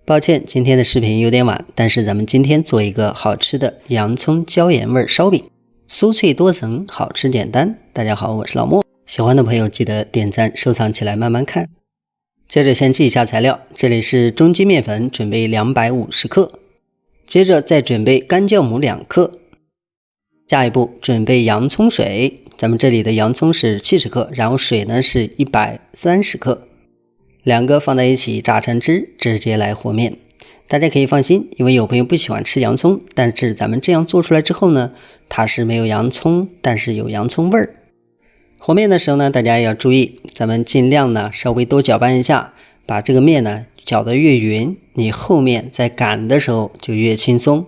抱歉，今天的視頻有點晚，但是咱們今天做一個好吃的洋蔥椒鹽味燒餅，酥脆多層，好吃簡單。大家好，我是老莫，喜歡的朋友記得點讚收藏起來慢慢看。接着先記一下材料，這裡是中筋麵粉，準備250克，接着再準備乾酵母2克，下一步準備洋蔥水，咱們這裡的洋蔥是70克，然後水呢是130克。2個放在一起榨成汁，直接來和面。大家可以放心，因為有朋友不喜歡吃洋蔥，但是咱們這樣做出來之後呢，它是沒有洋蔥，但是有洋蔥味兒。和面的時候呢，大家要注意，咱們盡量呢稍微多攪拌一下，把這個面呢攪得越匀，你後面在擀的時候就越輕鬆。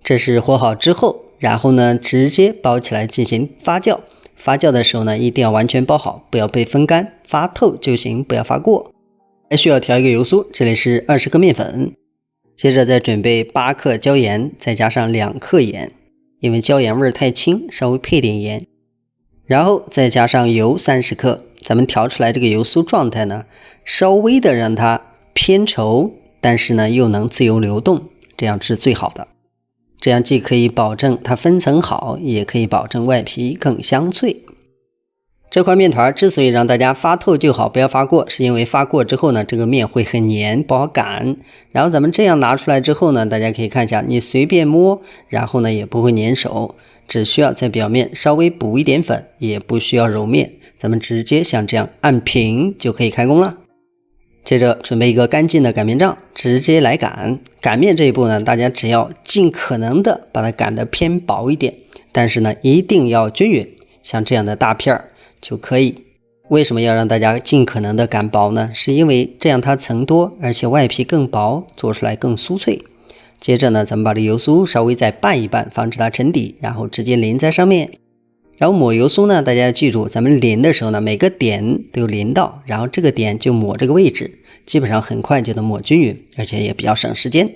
這是和好之後，然後呢直接包起来進行發酵。发酵的时候呢，一定要完全包好，不要被风干，发透就行，不要发过。还需要调一個油酥，這裡是20克麵粉，接着再準備8克椒鹽，再加上2克鹽，因為椒鹽味太輕，稍微配點鹽。然後再加上油30克，咱們調出來這個油酥狀態呢，稍微的讓它偏稠，但是呢又能自由流動，這樣是最好的。這樣既可以保證它分層好，也可以保證外皮更香脆。這塊麵團之所以讓大家發透就好，不要發過，是因為發過之後呢，這個麵會很黏，不好擀。然後咱們這樣拿出來之後呢，大家可以看一下，你隨便摸，然後呢也不會粘手，只需要在表面稍微補一點粉，也不需要揉面，咱們直接像這樣按平就可以開工了。接着準備一個乾淨的擀面杖，直接來擀。擀面這一步呢，大家只要盡可能的把它擀得偏薄一點，但是呢一定要均匀，像這樣的大片就可以。為什麼要讓大家盡可能的擀薄呢？是因為這樣它層多，而且外皮更薄，做出來更酥脆。接着呢，咱們把這油酥稍微再拌一拌，防止它沉底，然後直接淋在上面。然後抹油酥呢，大家要記住，咱們淋的時候呢，每個點都有淋到，然後這個點就抹這個位置，基本上很快就能抹均匀，而且也比較省時間。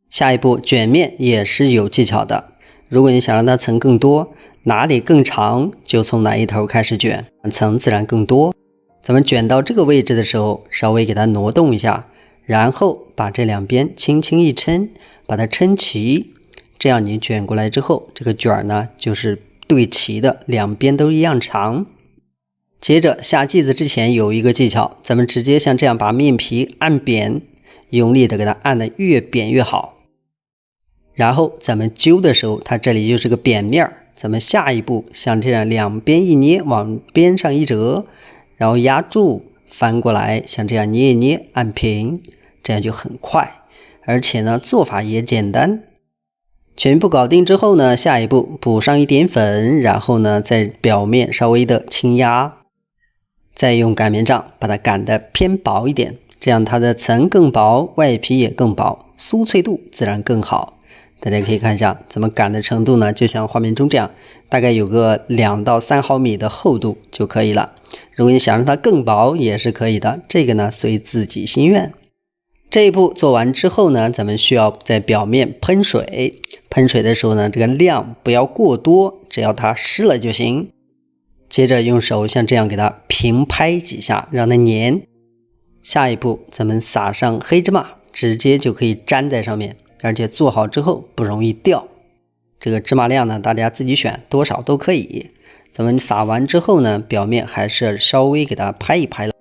下一步捲面也是有技巧的，如果你想讓它层更多，哪裡更長就從哪一頭開始捲，層自然更多。咱們捲到這個位置的時候，稍微給它挪動一下，然後把這兩邊輕輕一抻，把它抻齊，這樣你捲過來之後，這個捲呢就是對齊的，兩邊都一樣長。接着下剂子之前有一個技巧，咱們直接像這樣把面皮按扁，用力的給它按得越扁越好。然後咱們揪的時候，它這裡就是個扁面，咱們下一步像這樣兩邊一捏，往邊上一折，然後壓住，翻過來，像這樣捏一捏，按平，這樣就很快，而且呢做法也簡單。全部搞定之後呢，下一步補上一點粉，然後呢在表面稍微的輕壓，再用擀面杖把它擀得偏薄一點，這樣它的層更薄，外皮也更薄，酥脆度自然更好。大家可以看一下，咱们擀的程度呢，就像畫面中這樣，大概有個2到3毫米的厚度就可以了。如果你想讓它更薄也是可以的，這個呢隨自己心願。這一步做完之後呢，咱們需要在表面噴水。噴水的時候呢，這個量不要過多，只要它濕了就行。接着用手像這樣給它平拍幾下，讓它粘。下一步咱們撒上黑芝麻，直接就可以粘在上面，而且做好之後不容易掉。這個芝麻量呢，大家自己選，多少都可以。咱們撒完之後呢，表面還是稍微給它拍一拍了。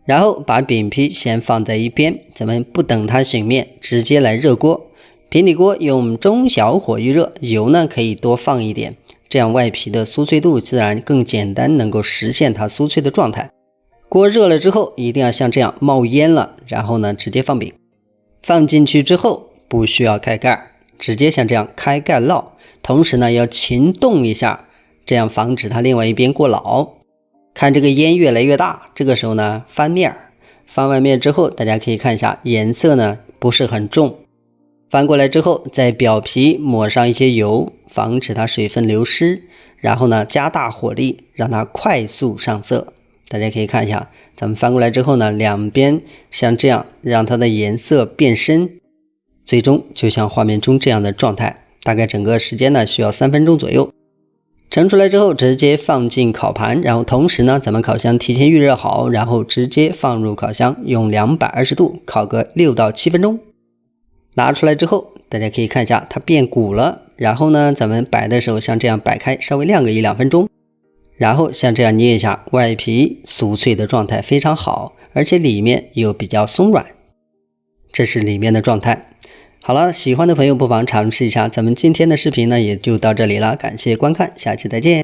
然後把餅皮先放在一邊，咱們不等它醒面，直接來熱鍋。平底鍋用中小火預熱，油呢可以多放一點，這樣外皮的酥脆度自然更簡單，能夠實現它酥脆的狀態。鍋熱了之後，一定要像這樣冒煙了，然後呢直接放餅。放進去之後不需要開蓋，直接像這樣開蓋烙，同時呢要勤動一下，這樣防止它另外一邊過老。看這個煙越來越大，這個時候呢翻面，翻完面之後，大家可以看一下顏色呢不是很重。翻過來之後，在表皮抹上一些油，防止它水分流失，然後呢加大火力，讓它快速上色。大家可以看一下，咱们翻過來之後呢，兩邊像這樣讓它的顏色變深，最終就像畫面中這樣的狀態。大概整個時間呢需要3分鐘左右。盛出來之後直接放進烤盘，然後同时呢咱们烤箱提前预热好，然后直接放入烤箱，用220度烤个6到7分钟。拿出来之后大家可以看一下它变鼓了，然后呢咱们摆的时候像这样摆开，稍微晾个1-2分钟，然后像这样捏一下，外皮酥脆的狀態非常好，而且裡面又比較鬆軟，這是裡面的狀態。好了，喜歡的朋友不妨嘗試一下。咱們今天的視頻呢也就到這裡了，感謝觀看，下期再見。